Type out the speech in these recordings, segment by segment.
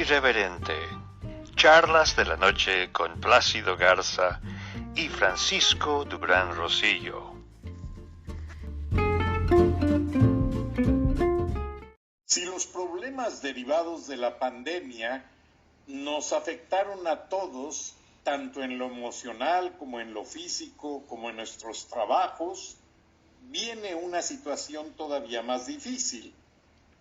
Irreverente. Charlas de la noche con Plácido Garza y Francisco Dubrán Rosillo. Si los problemas derivados de la pandemia nos afectaron a todos, tanto en lo emocional como en lo físico, como en nuestros trabajos, viene una situación todavía más difícil,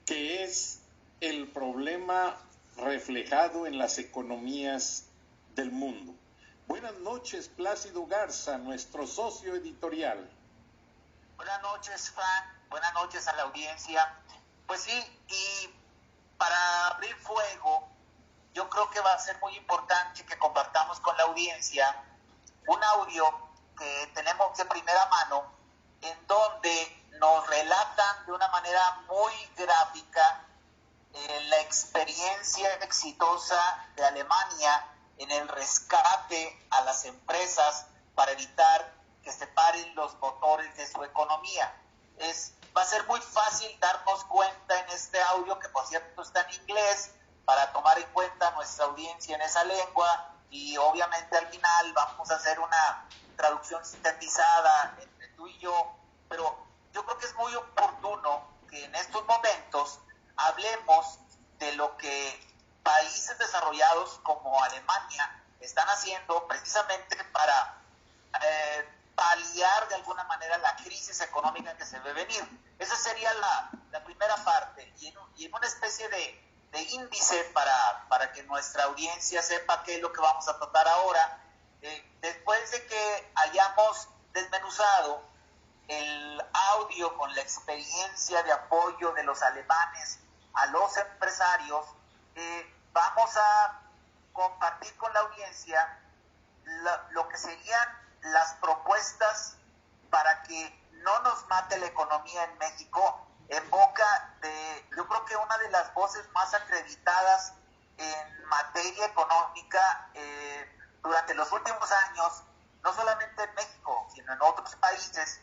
que es el problema reflejado en las economías del mundo. Buenas noches, Plácido Garza, nuestro socio editorial. Buenas noches, Frank. Buenas noches a la audiencia. Pues sí, y para abrir fuego, yo creo que va a ser muy importante que compartamos con la audiencia un audio que tenemos de primera mano, en donde nos relatan de una manera muy gráfica la experiencia exitosa de Alemania en el rescate a las empresas para evitar que se paren los motores de su economía. Va a ser muy fácil darnos cuenta en este audio, que por cierto está en inglés, para tomar en cuenta nuestra audiencia en esa lengua, y obviamente al final vamos a hacer una traducción sintetizada entre tú y yo, pero yo creo que es muy oportuno que en estos momentos hablemos de lo que países desarrollados como Alemania están haciendo precisamente para paliar de alguna manera la crisis económica que se ve venir. Esa sería la primera parte, y en una especie de índice para que nuestra audiencia sepa qué es lo que vamos a tratar ahora. Después de que hayamos desmenuzado el audio con la experiencia de apoyo de los alemanes a los empresarios, vamos a compartir con la audiencia lo que serían las propuestas para que no nos mate la economía en México, en boca de, yo creo que una de las voces más acreditadas en materia económica durante los últimos años, no solamente en México, sino en otros países.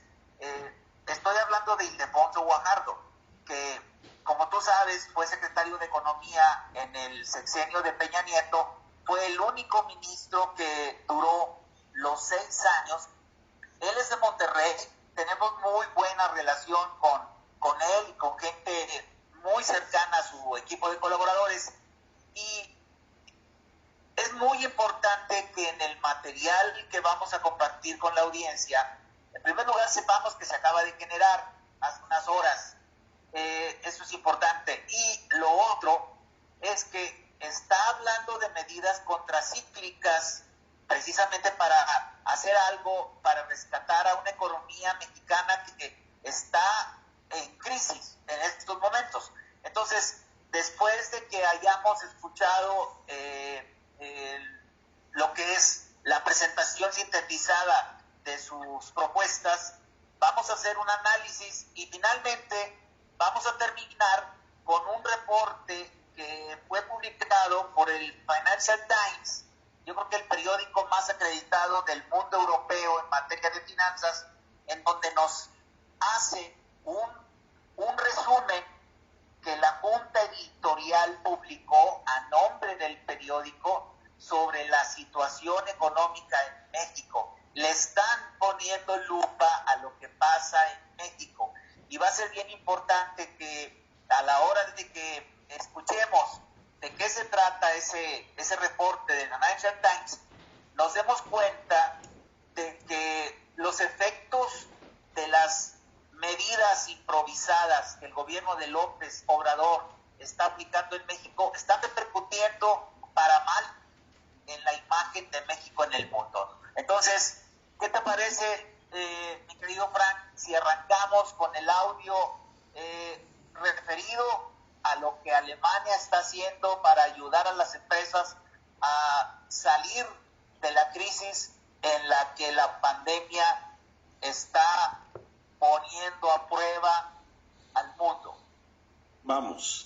Estoy hablando de Ildefonso Guajardo, que, como tú sabes, fue secretario de Economía en el sexenio de Peña Nieto. Fue el único ministro que duró los 6 años. Él es de Monterrey, tenemos muy buena relación con él y con gente muy cercana a su equipo de colaboradores, y es muy importante que en el material que vamos a compartir con la audiencia, en primer lugar sepamos que se acaba de generar hace unas horas. Eso es importante. Y lo otro es que está hablando de medidas contracíclicas precisamente para hacer algo para rescatar a una economía mexicana que está en crisis en estos momentos. Entonces, después de que hayamos escuchado lo que es la presentación sintetizada de sus propuestas, vamos a hacer un análisis y finalmente vamos a terminar con un reporte que fue publicado por el Financial Times, yo creo que el periódico más acreditado del mundo europeo en materia de finanzas, en donde nos hace un resumen que la Junta Editorial publicó a nombre del periódico sobre la situación económica en México. Le están poniendo lupa a lo que pasa en México, y va a ser bien importante que a la hora de que escuchemos de qué se trata ese reporte de Financial Times, nos demos cuenta de que los efectos de las medidas improvisadas que el gobierno de López Obrador está aplicando en México están repercutiendo para mal en la imagen de México en el mundo. Entonces, ¿qué te parece, mi querido Frank, si arrancamos con el audio referido a lo que Alemania está haciendo para ayudar a las empresas a salir de la crisis en la que la pandemia está poniendo a prueba al mundo? Vamos.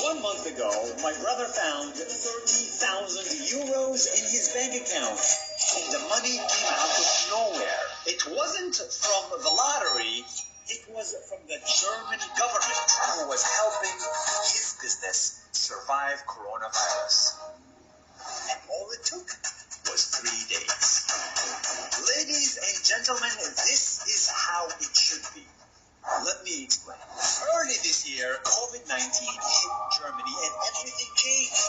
1 month ago, my brother found 30,000 euros in his bank account. The money came out of nowhere. It wasn't from the lottery. It was from the German government, who was helping his business survive coronavirus. And all it took was 3 days. Ladies and gentlemen, this is how it should be. Let me explain. Early this year, COVID-19 hit Germany and everything changed.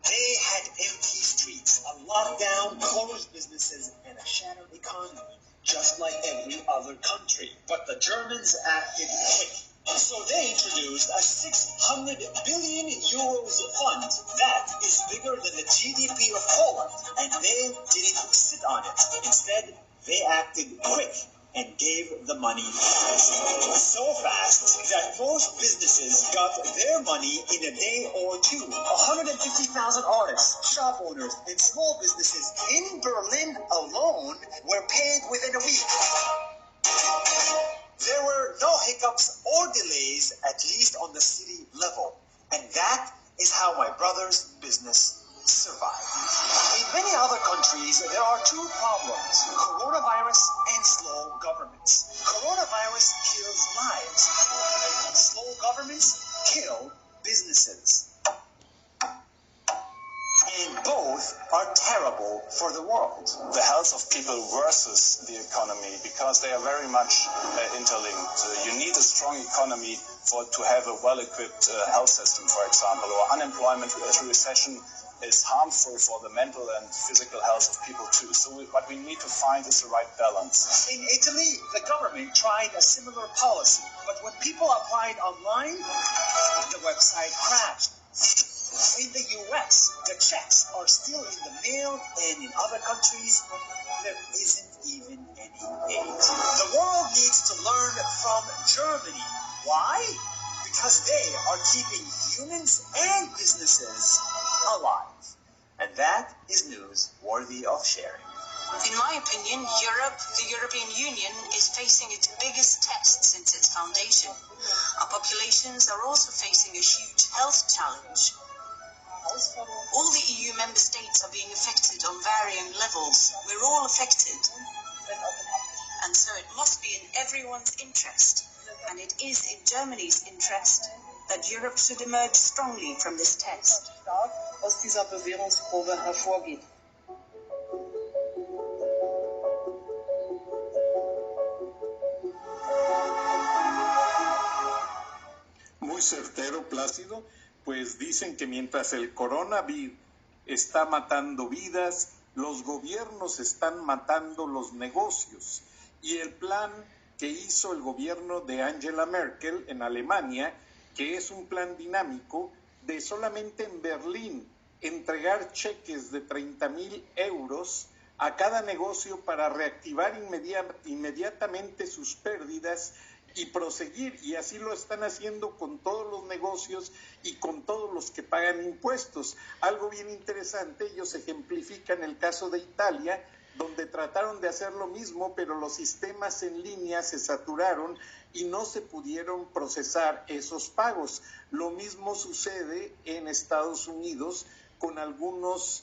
They had empty streets, a lockdown, closed businesses, and a shattered economy, just like every other country. But the Germans acted quick. So they introduced a 600 billion euros fund that is bigger than the GDP of Poland. And they didn't sit on it. Instead, they acted quick and gave the money fast. So fast that most businesses got their money in a day or two. 150,000 artists, shop owners, and small businesses in Berlin alone were paid within a week. There were no hiccups or delays, at least on the city level. And that is how my brother's business survived. In many other countries, there are two problems: coronavirus and slow governments. Coronavirus kills lives. Slow governments kill businesses. And both are terrible for the world. The health of people versus the economy, because they are very much interlinked. You need a strong economy to have a well-equipped health system, for example, or unemployment recession is harmful for the mental and physical health of people too. So what we need to find is the right balance. In Italy, the government tried a similar policy, but when people applied online, the website crashed. In the US, the checks are still in the mail, and in other countries, there isn't even any aid. The world needs to learn from Germany. Why? Because they are keeping humans and businesses alive. And that is news worthy of sharing. In my opinion, the European Union, is facing its biggest test since its foundation. Our populations are also facing a huge health challenge. All the EU member states are being affected on varying levels. We're all affected. And so it must be in everyone's interest, and it is in Germany's interest, that Europe should emerge strongly from this test. Aus dieser Bewährungsprobe hervorgeht. Muy certero, Plácido, pues dicen que mientras el coronavirus está matando vidas, los gobiernos están matando los negocios. Y el plan que hizo el gobierno de Angela Merkel en Alemania, que es un plan dinámico de solamente en Berlín entregar cheques de 30,000 euros a cada negocio para reactivar inmediatamente sus pérdidas y proseguir, y así lo están haciendo con todos los negocios y con todos los que pagan impuestos. Algo bien interesante, ellos ejemplifican el caso de Italia, donde trataron de hacer lo mismo, pero los sistemas en línea se saturaron y no se pudieron procesar esos pagos. Lo mismo sucede en Estados Unidos con algunas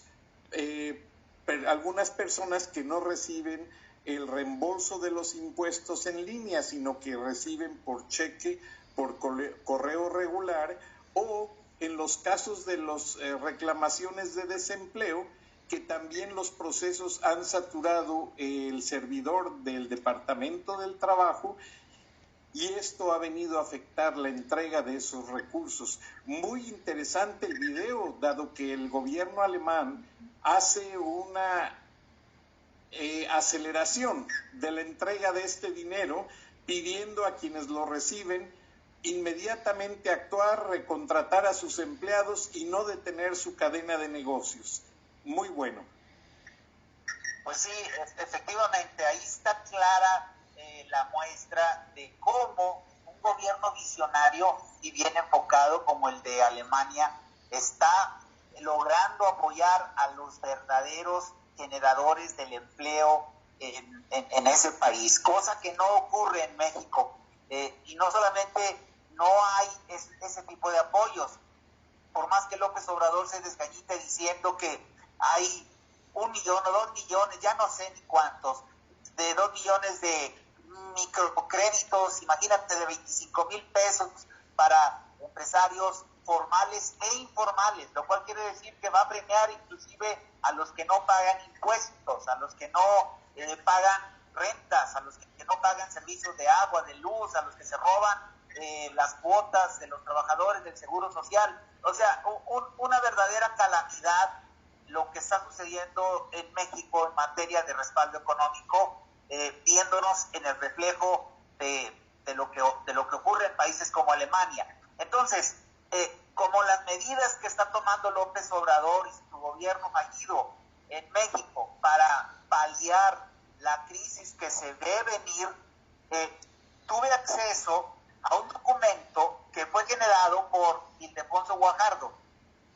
personas que no reciben el reembolso de los impuestos en línea, sino que reciben por cheque, por correo regular, o en los casos de las reclamaciones de desempleo, que también los procesos han saturado el servidor del Departamento del Trabajo, y esto ha venido a afectar la entrega de esos recursos. Muy interesante el video, dado que el gobierno alemán hace una aceleración de la entrega de este dinero, pidiendo a quienes lo reciben inmediatamente actuar, recontratar a sus empleados y no detener su cadena de negocios. Muy bueno. Pues sí, efectivamente, ahí está clara la muestra de cómo un gobierno visionario y bien enfocado como el de Alemania está logrando apoyar a los verdaderos generadores del empleo en ese país, cosa que no ocurre en México. Y no solamente no hay ese tipo de apoyos, por más que López Obrador se desgañite diciendo que hay 1 millón o 2 millones, ya no sé ni cuántos, de 2 millones de microcréditos, imagínate, de 25,000 pesos para empresarios formales e informales, lo cual quiere decir que va a premiar inclusive a los que no pagan impuestos, a los que no pagan rentas, a los que no pagan servicios de agua, de luz, a los que se roban las cuotas de los trabajadores del Seguro Social. O sea, una verdadera calamidad lo que está sucediendo en México en materia de respaldo económico, viéndonos en el reflejo de lo que ocurre en países como Alemania. Entonces, como las medidas que está tomando López Obrador y su gobierno fallido en México para paliar la crisis que se ve venir, tuve acceso a un documento que fue generado por Ildefonso Guajardo.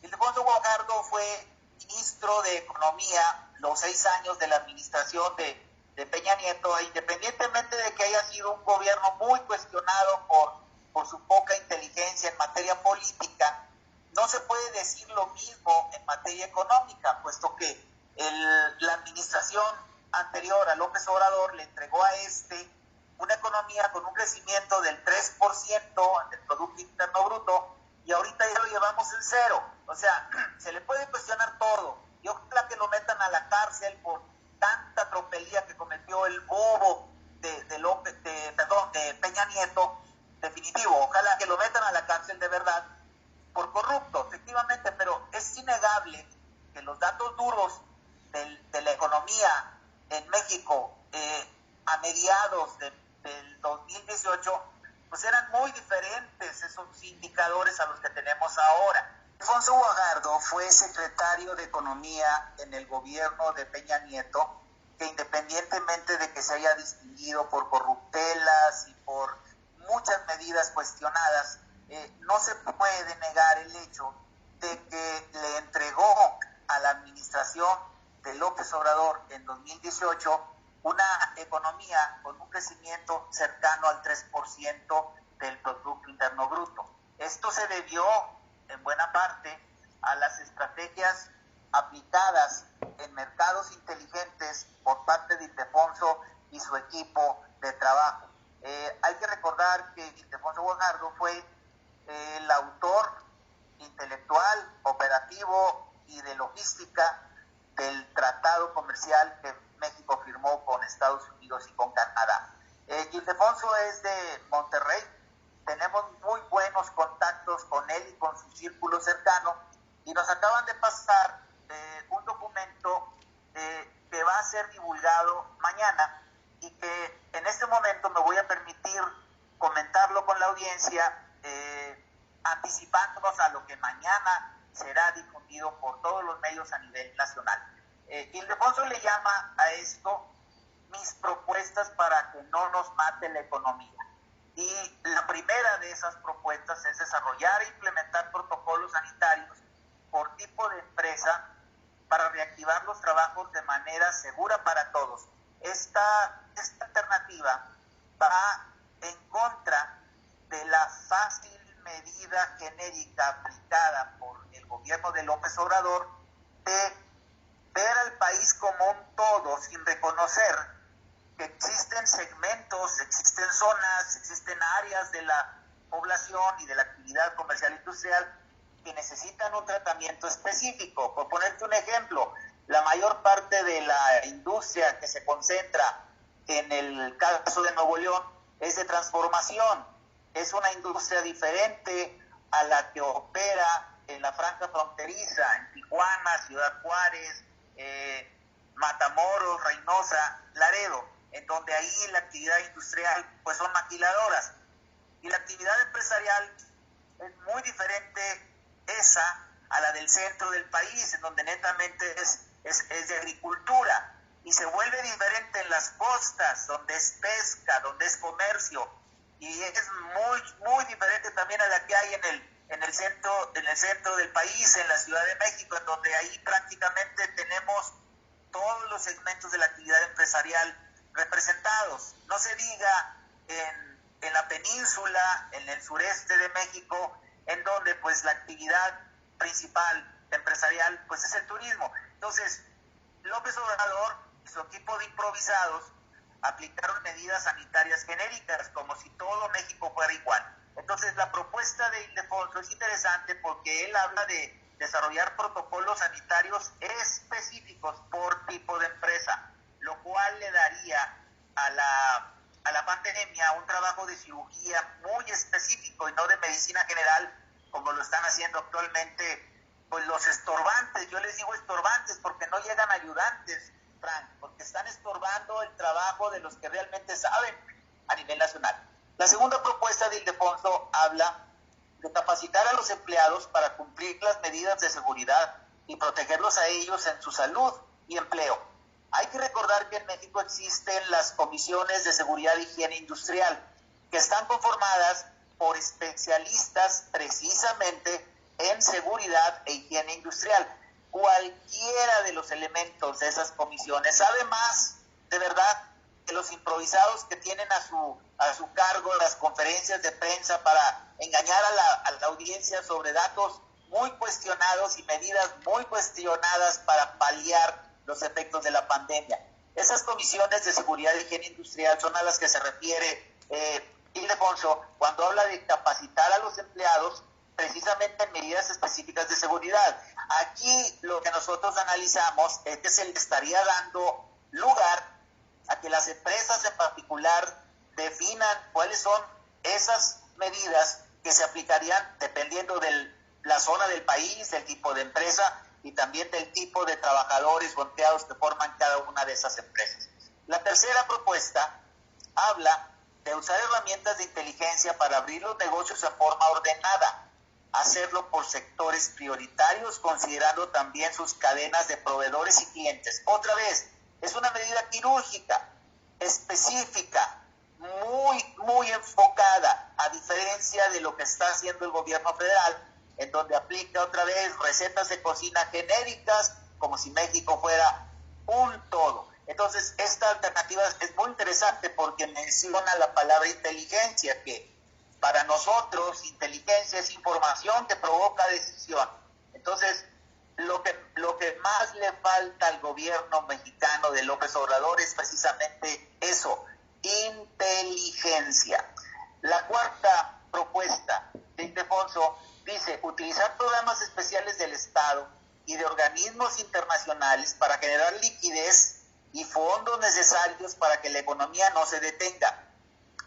Ildefonso Guajardo fue ministro de Economía los 6 años de la administración de Peña Nieto, independientemente de que haya sido un gobierno muy cuestionado por su poca inteligencia en materia política, no se puede decir lo mismo en materia económica, puesto que la administración anterior a López Obrador le entregó a una economía con un crecimiento del 3% del Producto Interno Bruto, y ahorita ya lo llevamos en 0. O sea, se le puede cuestionar todo, y ojalá que lo metan a la cárcel por tanta tropelía que cometió el bobo de Peña Nieto, definitivo. Ojalá que lo metan a la cárcel de verdad por corrupto, efectivamente, pero es innegable que los datos duros de la economía en México a mediados del 2018 pues eran muy diferentes esos indicadores a los que tenemos ahora. Alfonso Guajardo fue secretario de Economía en el gobierno de Peña Nieto, que independientemente de que se haya distinguido por corruptelas y por muchas medidas cuestionadas, no se puede negar el hecho de que le entregó a la administración de López Obrador en 2018 una economía con un crecimiento cercano al 3% del Producto Interno Bruto. Esto se debió en buena parte a las estrategias aplicadas en mercados inteligentes por parte de Ildefonso y su equipo de trabajo. Hay que recordar que Ildefonso Guajardo fue el autor intelectual, operativo y de logística del tratado comercial que México firmó con Estados Unidos y con Canadá. Ildefonso es de Monterrey, tenemos muy buenos contactos con él y con su círculo cercano, y nos acaban de pasar un documento que va a ser divulgado mañana y que en este momento me voy a permitir comentarlo con la audiencia, anticipándonos a lo que mañana será difundido por todos los medios a nivel nacional. Ildefonso le llama a esto mis propuestas para que no nos mate la economía. Y la primera de esas propuestas es desarrollar e implementar protocolos sanitarios por tipo de empresa para reactivar los trabajos de manera segura para todos. Esta alternativa va en contra de la fácil medida genérica aplicada por el gobierno de López Obrador de ver al país como un todo sin reconocer que existen segmentos, existen zonas, existen áreas de la población y de la actividad comercial industrial que necesitan un tratamiento específico. Por ponerte un ejemplo, la mayor parte de la industria que se concentra en el caso de Nuevo León es de transformación. Es una industria diferente a la que opera en la franja fronteriza, en Tijuana, Ciudad Juárez, Matamoros, Reynosa, Laredo, en donde ahí la actividad industrial pues son maquiladoras. Y la actividad empresarial es muy diferente esa a la del centro del país, en donde netamente es de agricultura, y se vuelve diferente en las costas, donde es pesca, donde es comercio, y es muy diferente también a la que hay en el centro del país, en la Ciudad de México, en donde ahí prácticamente tenemos todos los segmentos de la actividad empresarial representados. No se diga en la península, en el sureste de México, en donde pues la actividad principal empresarial pues es el turismo. Entonces, López Obrador y su equipo de improvisados aplicaron medidas sanitarias genéricas, como si todo México fuera igual. Entonces, la propuesta de Ildefonso es interesante porque él habla de desarrollar protocolos sanitarios específicos por tipo de empresa, lo cual le daría a la pandemia un trabajo de cirugía muy específico y no de medicina general, como lo están haciendo actualmente pues los estorbantes. Yo les digo estorbantes porque no llegan ayudantes, Frank, porque están estorbando el trabajo de los que realmente saben a nivel nacional. La segunda propuesta de Ildefonso habla de capacitar a los empleados para cumplir las medidas de seguridad y protegerlos a ellos en su salud y empleo. Hay que recordar que en México existen las comisiones de seguridad e higiene industrial, que están conformadas por especialistas precisamente en seguridad e higiene industrial. Cualquiera de los elementos de esas comisiones sabe más, de verdad, que los improvisados que tienen a su cargo las conferencias de prensa para engañar a la audiencia sobre datos muy cuestionados y medidas muy cuestionadas para paliar los efectos de la pandemia. Esas comisiones de seguridad e higiene industrial son a las que se refiere Ildefonso cuando habla de capacitar a los empleados precisamente en medidas específicas de seguridad. Aquí lo que nosotros analizamos es que se le estaría dando lugar a que las empresas en particular definan cuáles son esas medidas que se aplicarían dependiendo de la zona del país, del tipo de empresa y también del tipo de trabajadores o empleados que forman cada una de esas empresas. La tercera propuesta habla de usar herramientas de inteligencia para abrir los negocios en forma ordenada, hacerlo por sectores prioritarios, considerando también sus cadenas de proveedores y clientes. Otra vez, es una medida quirúrgica, específica, muy enfocada, a diferencia de lo que está haciendo el gobierno federal, en donde aplica otra vez recetas de cocina genéricas, como si México fuera un todo. Entonces, esta alternativa es muy interesante porque menciona la palabra inteligencia, que para nosotros inteligencia es información que provoca decisión. Entonces, lo que más le falta al gobierno mexicano de López Obrador es precisamente eso, inteligencia. La cuarta propuesta de Ildefonso dice utilizar programas especiales del Estado y de organismos internacionales para generar liquidez y fondos necesarios para que la economía no se detenga.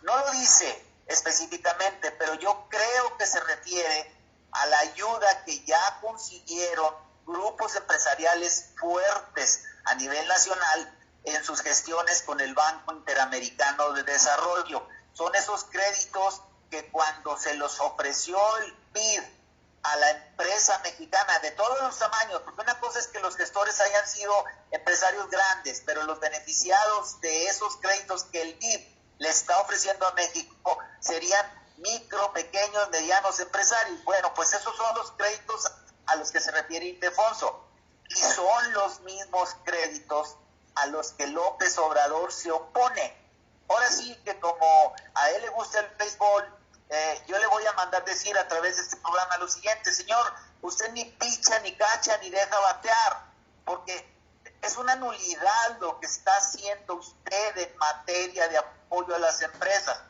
No lo dice específicamente, pero yo creo que se refiere a la ayuda que ya consiguieron grupos empresariales fuertes a nivel nacional en sus gestiones con el Banco Interamericano de Desarrollo. Son esos créditos que cuando se los ofreció el BID a la empresa mexicana de todos los tamaños, porque una cosa es que los gestores hayan sido empresarios grandes, pero los beneficiados de esos créditos que el BID le está ofreciendo a México serían micro, pequeños, medianos empresarios. Bueno, pues esos son los créditos a los que se refiere Ildefonso, y son los mismos créditos a los que López Obrador se opone. Ahora sí que como a él le gusta el béisbol, yo le voy a mandar decir a través de este programa lo siguiente: señor, usted ni picha, ni cacha, ni deja batear, porque es una nulidad lo que está haciendo usted en materia de apoyo a las empresas.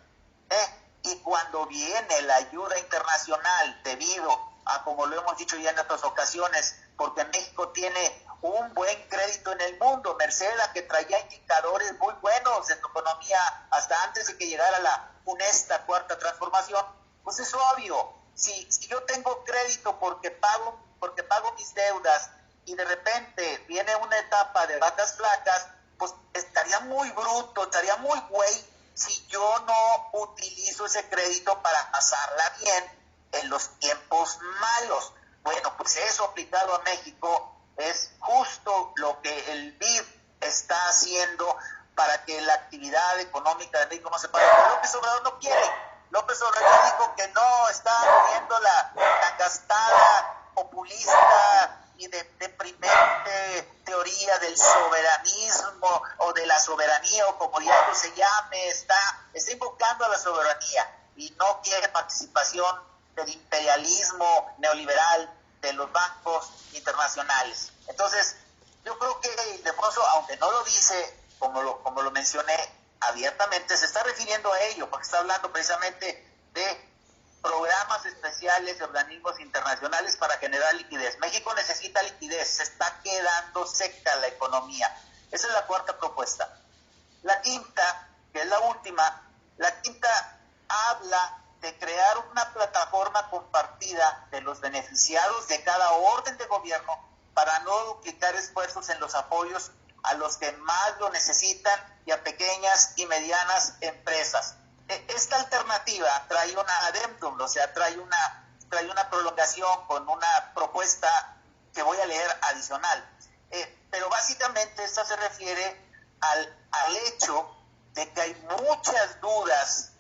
Y cuando viene la ayuda internacional, debido a, como lo hemos dicho ya en otras ocasiones, porque México tiene un buen crédito en el mundo, merced a que traía indicadores muy buenos de tu economía hasta antes de que llegara la funesta cuarta transformación, pues es obvio, si yo tengo crédito porque pago mis deudas y de repente viene una etapa de vacas flacas, pues estaría muy bruto, estaría muy güey si yo no utilizo ese crédito para pasarla bien en los tiempos malos. Bueno, pues eso aplicado a México es justo lo que el BID está haciendo para que la actividad económica de México no se pare. Pero López Obrador no quiere. López Obrador dijo que no, está viendo la gastada populista y de deprimente teoría del soberanismo o de la soberanía, o como ya se llame, está invocando a la soberanía y no quiere participación del imperialismo neoliberal de los bancos internacionales. Entonces, yo creo que Ildefonso, aunque no lo dice, como lo mencioné abiertamente, se está refiriendo a ello, porque está hablando precisamente de programas especiales de organismos internacionales para generar liquidez. México necesita liquidez, se está quedando seca la economía. Esa es la cuarta propuesta. La quinta, que es la última, la quinta habla de crear una plataforma compartida de los beneficiados de cada orden de gobierno para no duplicar esfuerzos en los apoyos a los que más lo necesitan y a pequeñas y medianas empresas. Esta alternativa trae una adendum, o sea, trae una prolongación con una propuesta que voy a leer adicional. Pero básicamente esta se refiere al hecho de que hay muchas dudas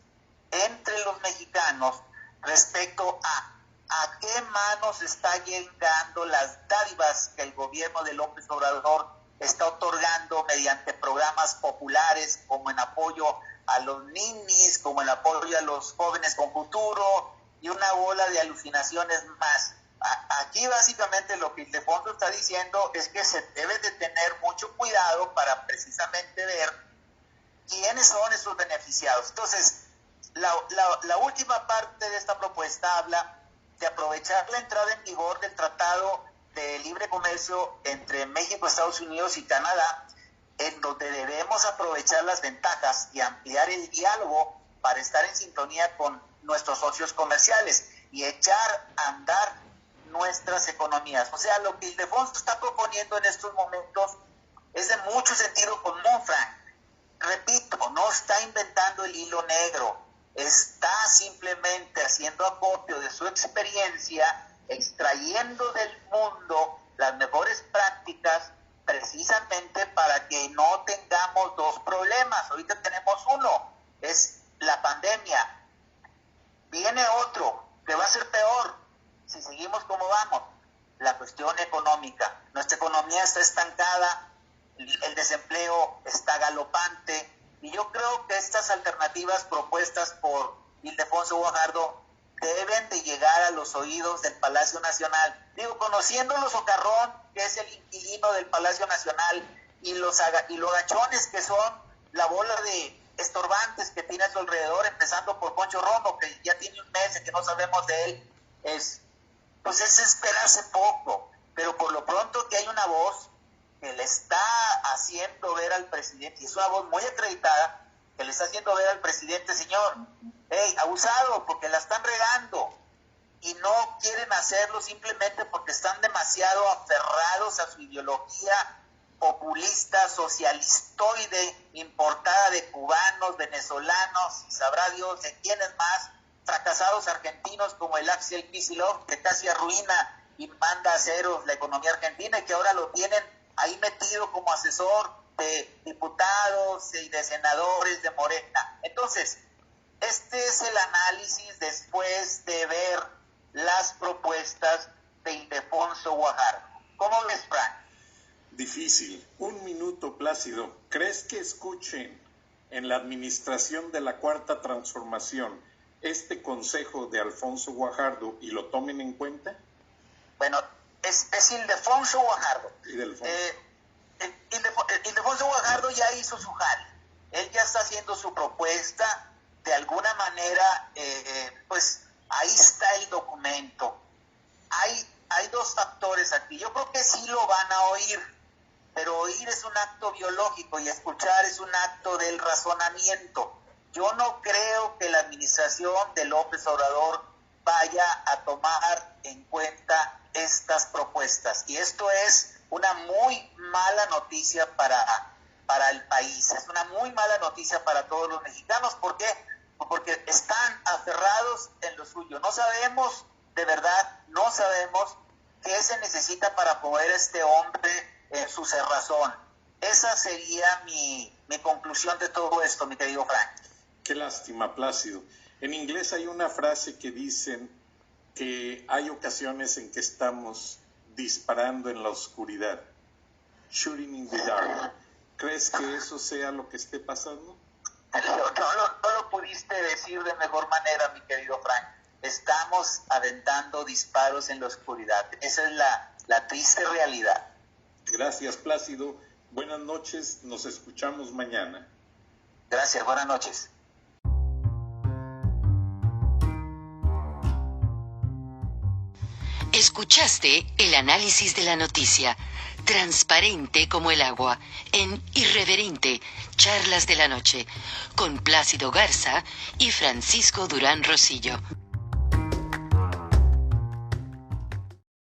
entre los mexicanos respecto a qué manos está llegando las dádivas que el gobierno de López Obrador está otorgando mediante programas populares, como en apoyo a los ninis, como en apoyo a los jóvenes con futuro y una bola de alucinaciones más. Aquí básicamente lo que Ildefonso está diciendo es que se debe de tener mucho cuidado para precisamente ver quiénes son esos beneficiados. Entonces, la última parte de esta propuesta habla de aprovechar la entrada en vigor del Tratado de Libre Comercio entre México, Estados Unidos y Canadá, en donde debemos aprovechar las ventajas y ampliar el diálogo para estar en sintonía con nuestros socios comerciales y echar a andar nuestras economías. O sea, lo que Ildefonso está proponiendo en estos momentos es de mucho sentido común, Frank. Repito, no está inventando el hilo negro, está simplemente haciendo acopio de su experiencia, extrayendo del mundo las mejores prácticas, precisamente para que no tengamos dos problemas. Ahorita tenemos uno, es la pandemia. Viene otro, que va a ser peor si seguimos como vamos, la cuestión económica. Nuestra economía está estancada, el desempleo está galopante, y yo creo que estas alternativas propuestas por Ildefonso Guajardo deben de llegar a los oídos del Palacio Nacional. Digo, conociendo lo socarrón que es el inquilino del Palacio Nacional y los agachones que son la bola de estorbantes que tiene a su alrededor, empezando por Poncho Romo, que ya tiene un mes de que no sabemos de él, pues es esperarse poco. Pero por lo pronto que hay una voz que le está haciendo ver al presidente, y es una voz muy acreditada, que le está haciendo ver al presidente, señor, hey, abusado, porque la están regando, y no quieren hacerlo simplemente porque están demasiado aferrados a su ideología populista, socialistoide, importada de cubanos, venezolanos, y sabrá Dios de quiénes más, fracasados argentinos como el Axel Kicillof, que casi arruina y manda a ceros la economía argentina, y que ahora lo tienen ahí metido como asesor de diputados y de senadores de Morena. Entonces, este es el análisis después de ver las propuestas de Ildefonso Guajardo. ¿Cómo ves, Frank? Difícil. Un minuto, Plácido. ¿Crees que escuchen en la administración de la Cuarta Transformación este consejo de Alfonso Guajardo y lo tomen en cuenta? Bueno, es Ildefonso Guajardo. Ildefonso Guajardo ya hizo su jale. Él ya está haciendo su propuesta. De alguna manera, pues ahí está el documento. Hay dos factores aquí. Yo creo que sí lo van a oír, pero oír es un acto biológico y escuchar es un acto del razonamiento. Yo no creo que la administración de López Obrador vaya a tomar en cuenta estas propuestas. Y esto es una muy mala noticia para el país. Es una muy mala noticia para todos los mexicanos. ¿Por qué? Porque están aferrados en lo suyo. No sabemos, de verdad, no sabemos qué se necesita para poner a este hombre en su cerrazón. Esa sería mi conclusión de todo esto, mi querido Frank. Qué lástima, Plácido. En inglés hay una frase que dicen que hay ocasiones en que estamos disparando en la oscuridad. Shooting in the dark. ¿Crees que eso sea lo que esté pasando? No lo pudiste decir de mejor manera, mi querido Frank. Estamos aventando disparos en la oscuridad. Esa es la triste realidad. Gracias, Plácido. Buenas noches. Nos escuchamos mañana. Gracias. Buenas noches. Escuchaste el análisis de la noticia, transparente como el agua, en Irreverente, Charlas de la Noche, con Plácido Garza y Francisco Durán Rosillo.